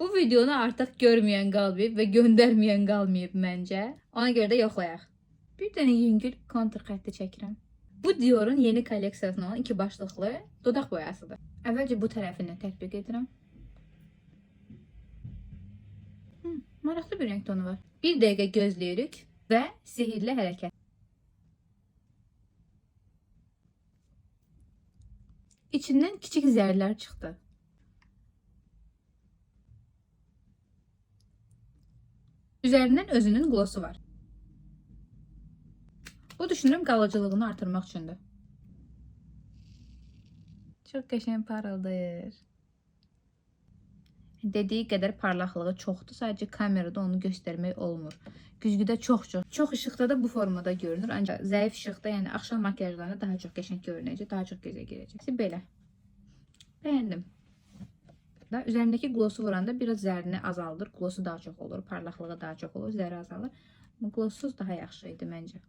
Bu videonu artıq görməyən qalmayıb və göndərməyən qalmayıb məncə. Ona görə də yoxlayaq. Bir dənə yüngül kontur xətti çəkirəm. Bu Dior'un yeni kolleksiyasından olan 2 başlıqlı dodaq boyasıdır. Əvvəlcə bu tərəfindən tətbiq edirəm. Maraqlı bir renk tonu var. Bir dəqiqə gözləyirik və sihirli hərəkət. İçindən kiçik zərlər çıxdı. Üzərindən özünün glosu var. Bu düşünürüm qalıcılığını artırmaq üçündür. Çox qəşəng parıldayır. Dediyi qədər parlaqlığı çoxdur. Sadəcə kamerada onu göstərmək olmur. Güzgüdə çox işıqda da bu formada görünür. Ancaq zəif işıqda, yəni axşam makyajlarında daha çox qəşəng görünəcək, daha çox gözə girəcək. Belə. Bəyəndim. Üzərindəki glosu vuranda biraz zərini azaldır. Glosu daha çox olur, parlaqlığı daha çox olur, zəri azalır. Amma glossuz daha yaxşı idi məncə.